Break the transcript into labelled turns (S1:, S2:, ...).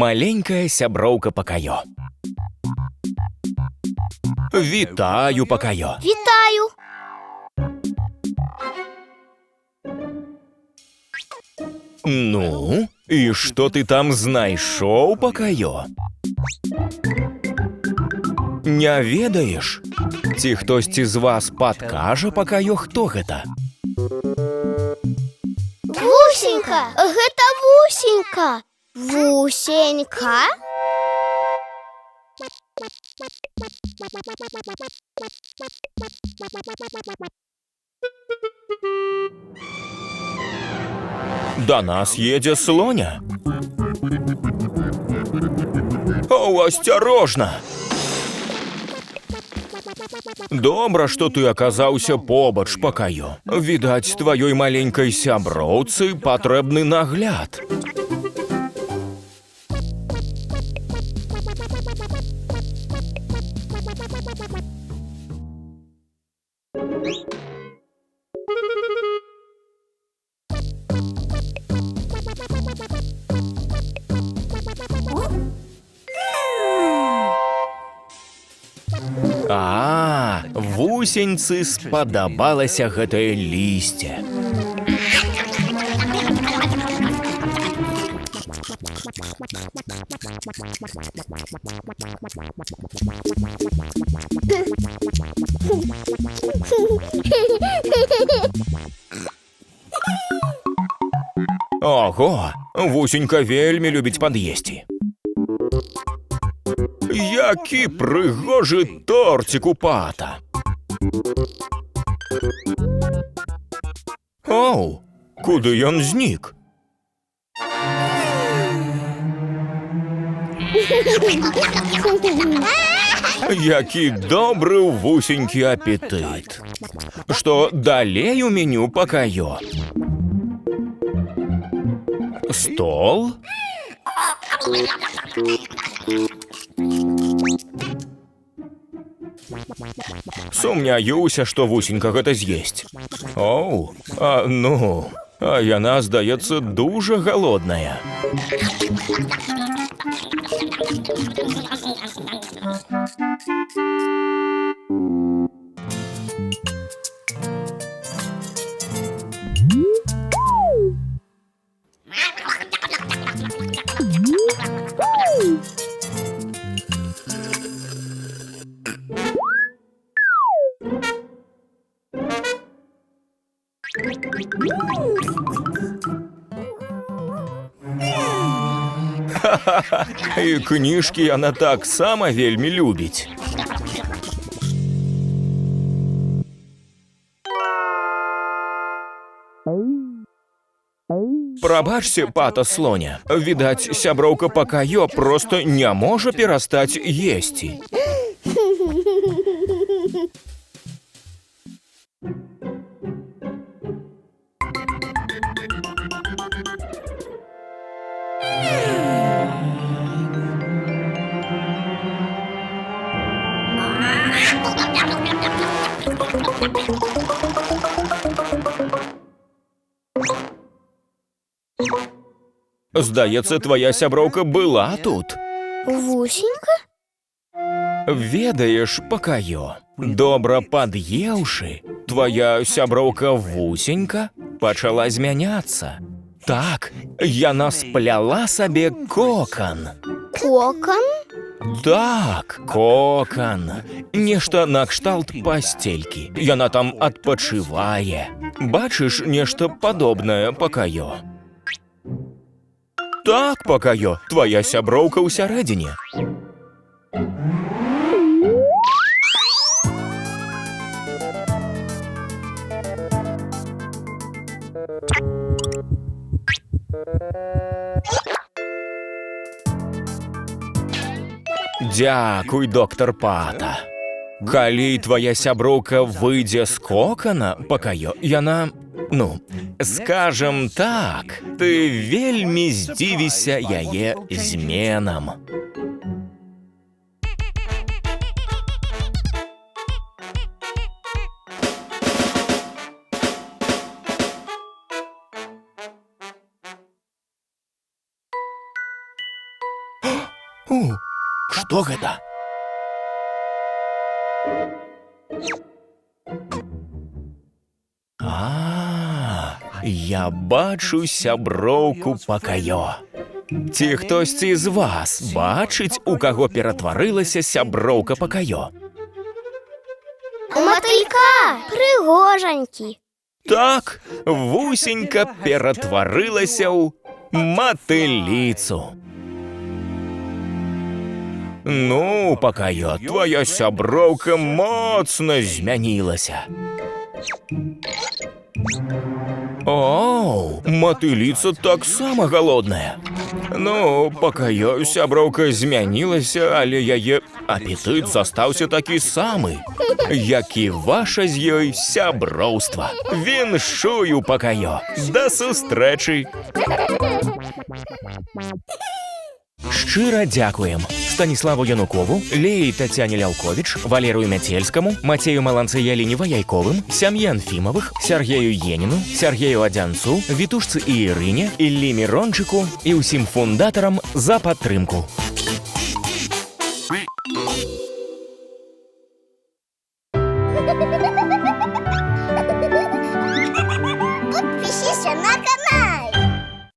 S1: Маленькая сяброўка Пакаё. Вітаю, Пакаё.
S2: Вітаю.
S1: Ну, і што ты там знайшоў, Пакаё? Не ведаеш? Ці хтосьці з вас падкажа, Пакаё, хто гэта?
S2: Вусенька, гэта Вусенька. Вусенька?
S1: Да нас едзе слоня. О, асцярожна! Добра, што ты аказаўся побач, Пакаё. Відаць, тваёй маленькай сяброўцы патрэбны нагляд. Вусеньцы спадабалася гэтае лісце. Ого, Вусенька вельмі любіць пад'есці. Які прыгожы торцік у пата. Оу, куды ён знік? Які добры ў Вусенькі апетыт. Што далей у меню, Пакаё? Стол? Сумняюся, што Вусенька гэта з'есць. Оу, а яна, здаецца, дужа галодная. І кніжкі яна таксама вельмі любіць. Прабачце, пата слоня. Відаць, сяброўка Пакаё проста не можа перастаць есці. Здаецца, твая сяброўка была тут.
S2: Вусенька?
S1: Ведаеш, Пакаё, добра пад'еўшы, твая сяброўка Вусенька пачала змяняцца. Так, яна спляла сабе кокан.
S2: Кокан?
S1: Так, кокан. Нешта накшталт пасцелькі. Яна там адпачывае. Бачыш нешта падобнае, Пакаё? Так, Пакайо, твоя сяброўка ўсярэдзіне. Дзякуй, доктар Пата. Калі твоя сяброўка выйдзе з кокана, Пакайо, яна, скажам так, ты вельмі здзівіся яе зменам. Што гэта? Я бачу сяброўку Пакайо. Ці хтосьці з вас бачыць, у каго ператварылася сяброўка Пакайо?
S2: У матылька! Прыгожанькі!
S1: Так, Вусенька ператварылася ў матыліцу. Ну, Пакайо, твоя сяброўка моцна змянілася. Оу, матыліца таксама галодная. Ну, Пакайо, сяброўка змянілася, але яе апетыт застаўся такі самы, як і ваша з ёй сяброўства. Віншую, Пакайо. Да сустрэчы. Шчыра дзякуем Станіславу Янукову, Леі Тацяне Ляўковіч, Валерыю Мяцельскаму, Мацею Маланцы-Яліне Ваяйковым, Сям'і Анфімавых, Сяргею Еніну, Сяргею Адзянцу, Вітушцы і Ірыне, Іллі Мірончыку і ўсім фундатарам за падтрымку.
S2: Ha ha ha ha!